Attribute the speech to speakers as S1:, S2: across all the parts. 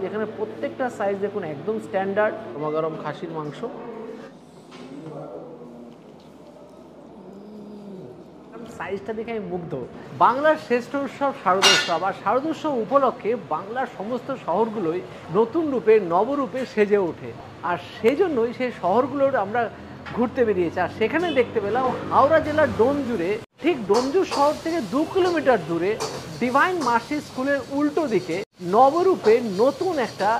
S1: যেখানে প্রত্যেকটা সাইজ দেখুন একদম স্ট্যান্ডার্ড। গরমা গরম খাসির মাংস, সাইজটা দেখে আমি মুগ্ধ। বাংলার শ্রেষ্ঠ উৎসব শারদোৎসব, আর শারদোৎসব উপলক্ষে বাংলার সমস্ত শহরগুলোই নতুন রূপে নবরূপে সেজে ওঠে। আর সেই জন্যই সেই শহরগুলোর আমরা ঘুরতে বেরিয়েছি। আর সেখানে দেখতে পেলাম হাওড়া জেলার ডোমজুড়ে, ঠিক ডোমজুর শহর থেকে 2 কিলোমিটার দূরে ডিভাইন মার্সি স্কুলের উল্টো দিকে নবরূপে নতুন একটা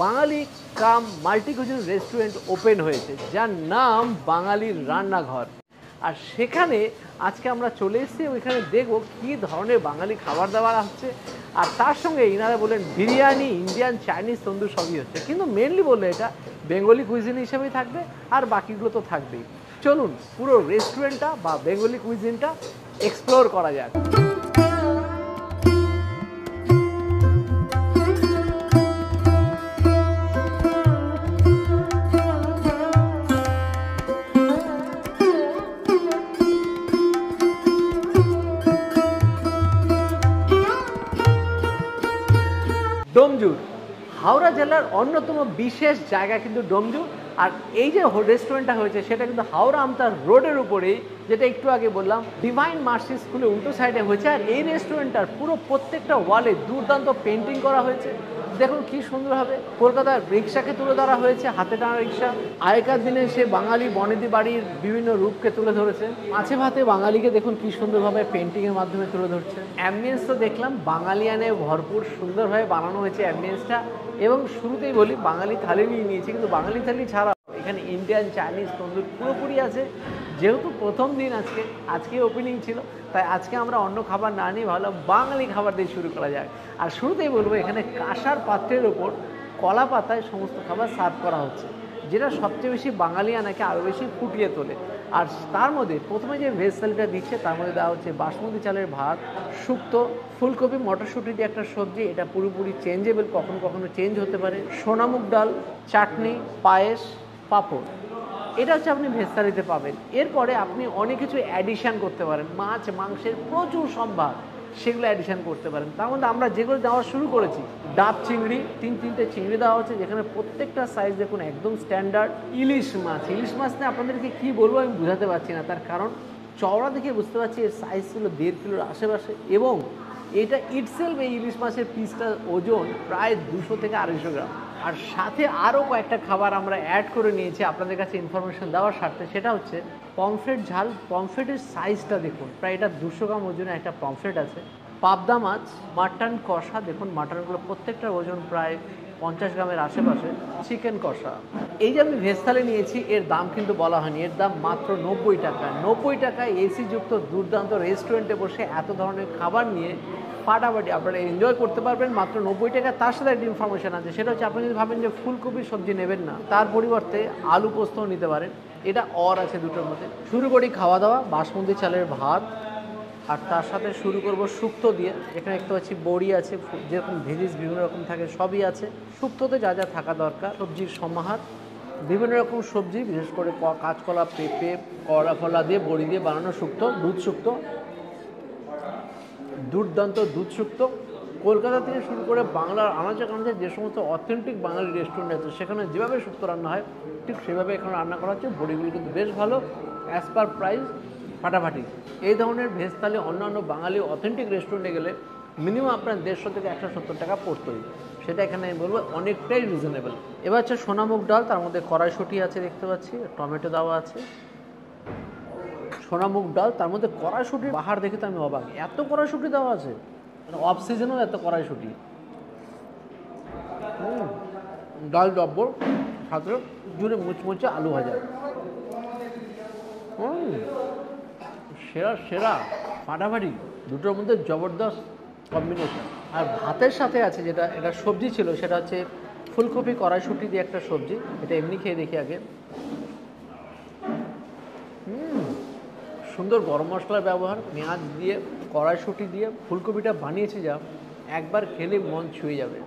S1: বাঙালি কাম মাল্টিকুজিন রেস্টুরেন্ট ওপেন হয়েছে, যার নাম বাঙালির রান্নাঘর। আর সেখানে আজকে আমরা চলে এসেছি, ওইখানে দেখবো কী ধরনের বাঙালি খাবার দাবার আসছে। আর তার সঙ্গে ইনারা বললেন বিরিয়ানি, ইন্ডিয়ান, চাইনিজ, তন্দুর সবই হচ্ছে, কিন্তু মেনলি বললে এটা বেঙ্গলি কুইজিন হিসেবেই থাকবে, আর বাকিগুলো তো থাকবেই। চলুন পুরো রেস্টুরেন্টটা বা বেঙ্গলি কুইজিনটা এক্সপ্লোর করা যাক। ডোমজুর হাওড়া জেলার অন্যতম বিশেষ জায়গা কিন্তু ডোমজুর। আর এই যে রেস্টুরেন্টটা হয়েছে সেটা কিন্তু হাওড়া আমতার রোডের উপরেই, যেটা একটু আগে বললাম ডিভাইন মার্সি স্কুলের উল্টো সাইডে হয়েছে। আর এই রেস্টুরেন্টটার পুরো প্রত্যেকটা ওয়ালে দুর্দান্ত পেন্টিং করা হয়েছে, দেখুন কি সুন্দরভাবে কলকাতার রিক্সাকে তুলে ধরা হয়েছে, হাতে টানা রিক্সা। আগেকার দিনে সে বাঙালি বনেদি বাড়ির বিভিন্ন রূপকে তুলে ধরেছে। মাছে ভাতে বাঙালিকে দেখুন কি সুন্দরভাবে পেন্টিংয়ের মাধ্যমে তুলে ধরছে। অ্যাম্বিয়েন্স তো দেখলাম বাঙালিয়ানে ভরপুর, সুন্দরভাবে বানানো হয়েছে অ্যাম্বিয়েন্সটা। এবং শুরুতেই বলি বাঙালি থালি নিয়ে নিয়েছি, কিন্তু বাঙালি থালি ছাড়া এখানে ইন্ডিয়ান, চাইনিজ, তন্দুর পুরোপুরি আছে। যেহেতু প্রথম দিন আজকে ওপেনিং ছিল, তাই আজকে আমরা অন্য খাবার না নিয়ে ভালো বাঙালি খাবার দিয়ে শুরু করা যায়। আর শুরুতেই বলবো এখানে কাঁসার পাত্রের ওপর কলা পাতায় সমস্ত খাবার সার্ভ করা হচ্ছে, যেটা সবচেয়ে বেশি বাঙালিয়ানাকে আরও বেশি ফুটিয়ে তোলে। আর তার মধ্যে প্রথমে যে ভেজ থালিটা দিচ্ছে তার মধ্যে দেওয়া হচ্ছে বাসমতি চালের ভাত, শুক্তো, ফুলকপি, মটরশুঁটি দিয়ে একটা সবজি, এটা পুরোপুরি চেঞ্জেবল, কখনো কখনো চেঞ্জ হতে পারে, সোনামুগ ডাল, চাটনি, পায়েস, পাঁপড়। এটা হচ্ছে আপনি ভেজ থালিতে পাবেন। এরপরে আপনি অনেক কিছু অ্যাডিশান করতে পারেন, মাছ মাংসের প্রচুর সম্ভার, সেগুলো অ্যাডিশান করতে পারেন। তার মধ্যে আমরা যেগুলো দেওয়া শুরু করেছি, ডাব চিংড়ি, 3-3টে চিংড়ি দেওয়া হচ্ছে, যেখানে প্রত্যেকটা সাইজ দেখুন একদম স্ট্যান্ডার্ড। ইলিশ মাছ নিয়ে আপনাদেরকে কী বলবো আমি বোঝাতে পারছি না, তার কারণ চওড়া দেখে বুঝতে পারছি এর সাইজ ছিল 1.5 কিলোর আশেপাশে। এবং এটা ইটসেলফ, এই ইলিশ মাছের পিসটার ওজন প্রায় 200 থেকে 250 গ্রাম। আর সাথে আরও কয়েকটা খাবার আমরা অ্যাড করে নিয়েছি আপনাদের কাছে ইনফরমেশন দেওয়ার স্বার্থে, সেটা হচ্ছে পমফ্রেট ঝাল। পমফ্রেটের সাইজটা দেখুন, প্রায় এটা 200 গ্রাম ওজনে একটা পমফ্রেট আছে। পাবদা মাছ, মাটন কষা, দেখুন মাটনগুলো প্রত্যেকটার ওজন প্রায় 50 গ্রামের আশেপাশে। চিকেন কষা। এই যে আমি ভেজ থালি নিয়েছি, এর দাম কিন্তু বলা হয়নি, এর দাম মাত্র 90 টাকা। 90 টাকায় এসিযুক্ত দুর্দান্ত রেস্টুরেন্টে বসে এত ধরনের খাবার নিয়ে ফাটাফাটি আপনারা এনজয় করতে পারবেন মাত্র 90 টাকা। তার সাথে একটা ইনফরমেশন আছে, সেটা হচ্ছে আপনি যদি ভাবেন যে ফুলকপির সবজি নেবেন না, তার পরিবর্তে আলু পোস্তও নিতে পারেন। এটা আছে দুটোর মধ্যে। শুরু করি খাওয়া দাওয়া, বাসমতি চালের ভাত, আর তার সাথে শুরু করব শুক্তো দিয়ে। এখানে দেখতে পাচ্ছি বড়ি আছে, যেরকম ভেজিস বিভিন্ন রকম থাকে সবই আছে। শুক্তোতে যা যা থাকা দরকার, সবজির সমাহার, বিভিন্ন রকম সবজি, বিশেষ করে কাঁচকলা, পেঁপে, করলা ফলা দিয়ে বড়ি দিয়ে বানানো শুক্তো, দুধ শুক্তো, দুর্দান্ত দুধ শুক্তো। কলকাতা থেকে শুরু করে বাংলার আনাচে কানাচে যে সমস্ত অথেন্টিক বাঙালি রেস্টুরেন্ট আছে সেখানে যেভাবে শুক্তো রান্না হয় ঠিক সেভাবে এখানে রান্না করা হচ্ছে। বড়িগুলি কিন্তু বেশ ভালো, অ্যাজ পার প্রাইস ফাটাফাটি। এই ধরনের ভেজ থালি অন্যান্য বাঙালি অথেন্টিক রেস্টুরেন্টে গেলে মিনিমাম আপনার 150 থেকে 170 টাকা পড়তোই, সেটা এখানে আমি বলবো অনেকটাই রিজনেবল। এবার হচ্ছে সোনামুগ ডাল, তার মধ্যে কড়াইশুঁটি আছে দেখতে পাচ্ছি, টমেটো দেওয়া আছে। সোনামুগ ডাল, তার মধ্যে কড়াইশুঁটির বাহার দেখে তো আমি অবাক, এত কড়াইশুঁটি দেওয়া আছে, মানে অফ সিজনেও এত কড়াইশুঁটি। ডাল ডব্বর, সাথে জুড়ে মুচমুচে আলু ভাজা। সেরা সেরা ফাটাফাটি, দুটোর মধ্যে জবরদস্ত কম্বিনেশন। আর ভাতের সাথে আছে যেটা, এটা সবজি ছিল, সেটা হচ্ছে ফুলকপি কড়াইশুঁটি দিয়ে একটা সবজি। এটা এমনি খেয়ে দেখি আগে। সুন্দর গরম মশলার ব্যবহার, পেঁয়াজ দিয়ে, কড়াইশুঁটি দিয়ে ফুলকপিটা বানিয়েছে, যা একবার খেলে মন ছুঁয়ে যাবে।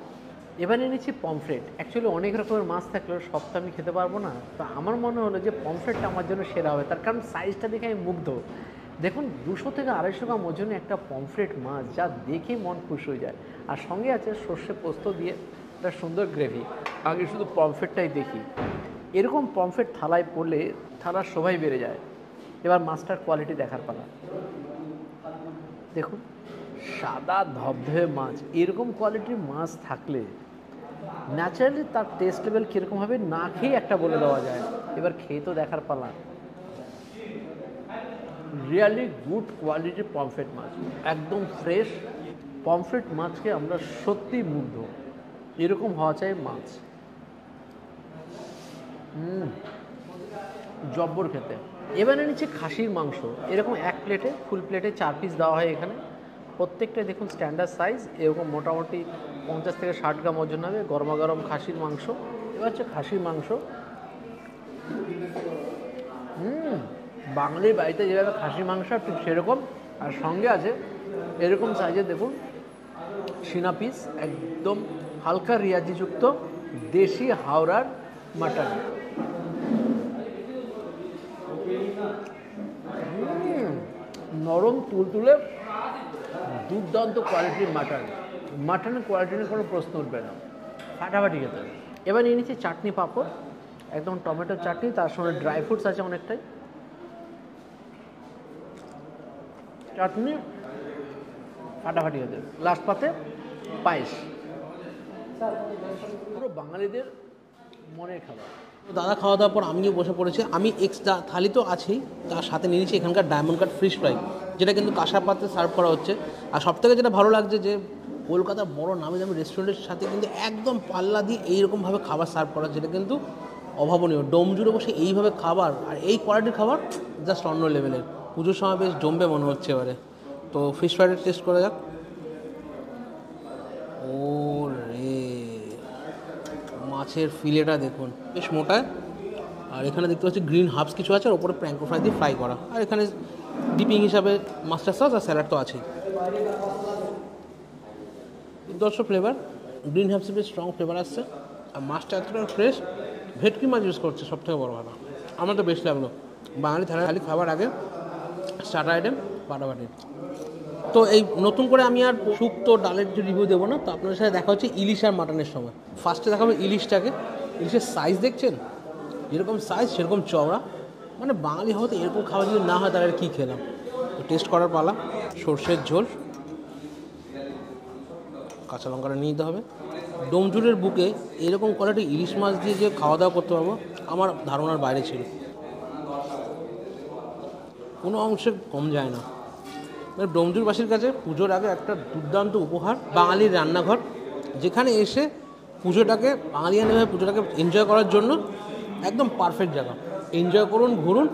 S1: এবার এনেছি পমফ্রেট। অ্যাকচুয়ালি অনেক রকমের মাছ থাকলেও সব তো আমি খেতে পারবো না, তো আমার মনে হলো যে পমফ্রেটটা আমার জন্য সেরা হবে, তার কারণ সাইজটা দেখে আমি মুগ্ধ। দেখুন 200 থেকে 250 গ্রাম ওজনে একটা পমফ্রেট মাছ, যা দেখে মন খুশ হয়ে যায়। আর সঙ্গে আছে সর্ষে পোস্ত দিয়ে একটা সুন্দর গ্রেভি। আগে শুধু পমফ্রেটটাই দেখি, এরকম পমফ্রেট থালায় পড়লে থালার শোভাই বেড়ে যায়। এবার মাছটার কোয়ালিটি দেখার পালা। দেখুন, সাদা ধবধবে মাছ, এরকম কোয়ালিটির মাছ থাকলে ন্যাচারালি তার টেস্ট লেভেল কীরকম হবে না খেয়ে একটা বলে দেওয়া যায়। এবার খেয়ে তো দেখার পালা। রিয়ালি গুড কোয়ালিটির পমফ্রেট মাছ, একদম ফ্রেশ পমফ্রেট মাছকে আমরা সত্যি মুগ্ধ। এরকম হওয়া চাই মাছ। জব্বর খেতে। এবারে নিচ্ছে খাসির মাংস, এরকম এক প্লেটে ফুল প্লেটে 4 পিস দেওয়া হয় এখানে। প্রত্যেকটাই দেখুন স্ট্যান্ডার্ড সাইজ, এরকম মোটামুটি 50 থেকে 60 গ্রাম ওজন হবে। গরমা গরম খাসির মাংস। এবার হচ্ছে খাসির মাংস। বাঙালির বাড়িতে যেভাবে খাসির মাংস ঠিক সেরকম, আর সঙ্গে আছে এরকম সাইজে দেখুন সিনা পিস, একদম হালকা রিয়াজিযুক্ত দেশি হাওড়ার মাটন। নরম তুলতুলে দুর্দান্ত কোয়ালিটির মাটন। মাটনের কোয়ালিটি নিয়ে কোনো প্রশ্ন উঠবে না, ফাটাফাটি খেতে। এবার নিয়ে নিচ্ছি চাটনি পাঁপড়, একদম টমেটো চাটনি, তার সঙ্গে ড্রাই ফ্রুটস আছে অনেকটাই। চাটনি ফাটাফাটি খেতে। লাস্ট পাতে পায়েস, পুরো বাঙালিদের মনের খাবার।
S2: দাদা খাওয়া দাওয়ার পর আমিও বসে পড়েছি। আমি এক্সট্রা থালি তো আছেই, তার সাথে নিয়ে নিচ্ছি এখানকার ডায়মন্ড কাট ফিশ ফ্রাই, যেটা কিন্তু কাঁসা পাত্রে সার্ভ করা হচ্ছে। আর সবথেকে যেটা ভালো লাগছে যে কলকাতার বড় নামি দামি রেস্টুরেন্টের সাথে কিন্তু একদম পাল্লা দিয়ে এইরকমভাবে খাবার সার্ভ করা, যেটা কিন্তু অভাবনীয়। ডোমজুড়ে বসে এইভাবে খাবার আর এই কোয়ালিটির খাবার জাস্ট অন্য লেভেলের। পুজোর সময় বেশ জমবে মনে হচ্ছে এবারে। তো ফিশ ফ্রাইডের টেস্ট করা যাক। ও রে, মাছের ফিলেটা দেখুন বেশ মোটা, আর এখানে দেখতে পাচ্ছি গ্রিন হার্বস কিছু আছে, আর ওপরে প্র্যাঙ্কো ফ্রাই দিয়ে ফ্রাই করা, আর এখানে ডিপিং হিসাবে মাস্টার সস আর স্যালাড তো আছেই। দুর্ধর্ষ ফ্লেভার, গ্রিন হার্বসের বেশ স্ট্রং ফ্লেভার আসছে, আর মাছটা এতটা ফ্রেশ। ভেটকি মাছ ইউজ করছে সবথেকে বড় কথা, আমার তো বেশ লাগলো। বাঙালি থালি খাবার আগে স্টার্টার আইটেম ফাটাফাটি। তো এই নতুন করে আমি আর শুক্তো ডালের যে রিভিউ দেবো না, তো আপনাদের সাথে দেখা হচ্ছে ইলিশ আর মাটনের সময়। ফার্স্টে দেখাবো ইলিশটাকে। ইলিশের সাইজ দেখছেন, যেরকম সাইজ সেরকম চওড়া। মানে বাঙালি হয়তো এরকম খাবার যদি না হয় তাহলে কী খেলাম। তো টেস্ট করার পালা। সর্ষের ঝোল, কাঁচা লঙ্কাটা নিয়ে নিতে হবে। ডোমজুড়ের বুকে এরকম কোয়ালিটি ইলিশ মাছ দিয়ে যে খাওয়া দাওয়া করতে পারবো আমার ধারণার বাইরে ছিল, কোনো অংশে কম যায় না। ডোমজুরবাসীর কাছে পুজোর আগে একটা দুর্দান্ত উপহার, বাঙালির রান্নাঘর, যেখানে এসে পুজোটাকে বাঙালিয়ানভাবে পুজোটাকে এনজয় করার জন্য একদম পারফেক্ট জায়গা। এনজয় করুন, ঘুরুন,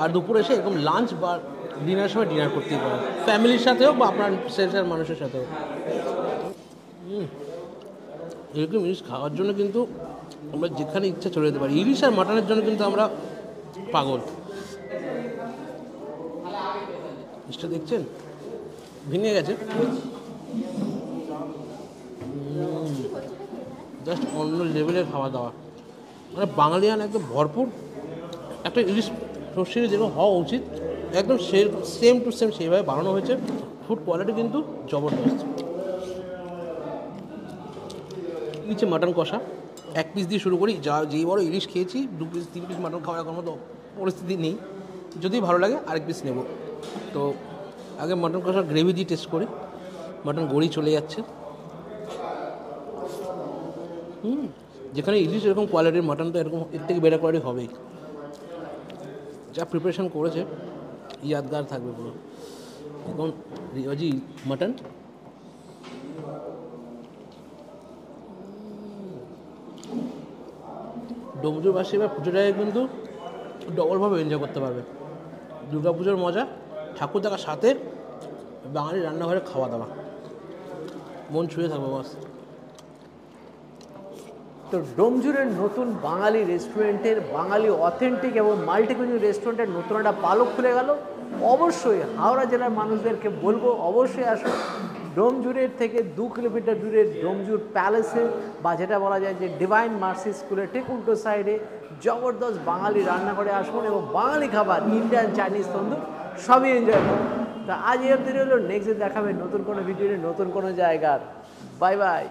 S2: আর দুপুরে এসে এরকম লাঞ্চ বা ডিনারের সময় ডিনার করতেই পারেন, ফ্যামিলির সাথে হোক বা আপনার সেলসের মানুষের সাথে হোক। এরকম ইলিশ খাওয়ার জন্য কিন্তু আমরা যেখানে ইচ্ছা চলে যেতে পারি। ইলিশ আর মাটনের জন্য কিন্তু আমরা পাগল। ইলিশটা দেখছেন ভেঙে গেছে, জাস্ট অন্য লেভেলের খাওয়া দাওয়া। মানে বাঙালিয়ান একদম ভরপুর একটা ইলিশ সর্ষে যেরকম হওয়া উচিত, একদম সেম টু সেম সেইভাবে বানানো হয়েছে। ফুড কোয়ালিটি কিন্তু জবরদস্ত। নিচে মাটন কষা, 1 পিস দিয়ে শুরু করি। যেই বড় ইলিশ খেয়েছি 2 পিস 3 পিস মাটন খাওয়ার এখন মতো পরিস্থিতি নেই, যদি ভালো লাগে আরেক পিস নেব। তো আগে মাটন কষার গ্রেভি দিয়ে টেস্ট করি। মাটন গড়ি চলে যাচ্ছে। যেখানে ইলিশ এরকম কোয়ালিটির, মাটন তো এরকম এর থেকে বেটার কোয়ালিটি হবেই। যা প্রিপারেশন করেছে ইয়াদগার থাকবে পুরো। এখন রিওয়াজি মাটন, ডোমজুরবাসী বা পুজোটাকে কিন্তু ডবলভাবে এনজয় করতে পারবে। দুর্গা পুজোর মজা, ঠাকুর দেখার সাথে বাঙালি রান্নাঘরে খাওয়া দাওয়া, মন ছুঁয়ে থাকবে বাস।
S1: তো ডোমজুরের নতুন বাঙালি রেস্টুরেন্টের, বাঙালি অথেন্টিক এবং মাল্টিকুইজিন রেস্টুরেন্টের নতুন একটা পালক খুলে গেল। অবশ্যই হাওড়া জেলার মানুষদেরকে বলবো অবশ্যই আসুন। ডোমজুরের থেকে 2 কিলোমিটার দূরে ডোমজুর প্যালেসে, বা যেটা বলা যায় যে ডিভাইন মার্সি স্কুলের ঠিক উল্টো সাইডে জবরদস্ত বাঙালি রান্না করে আসুন এবং বাঙালি খাবার, ইন্ডিয়ান, চাইনিজ, তন্দুর সবই এনজয় করুন। তা আজ এর দিনে হলো, নেক্সট দেখাবে নতুন কোনো ভিডিওতে নতুন কোনো জায়গার। Bye bye.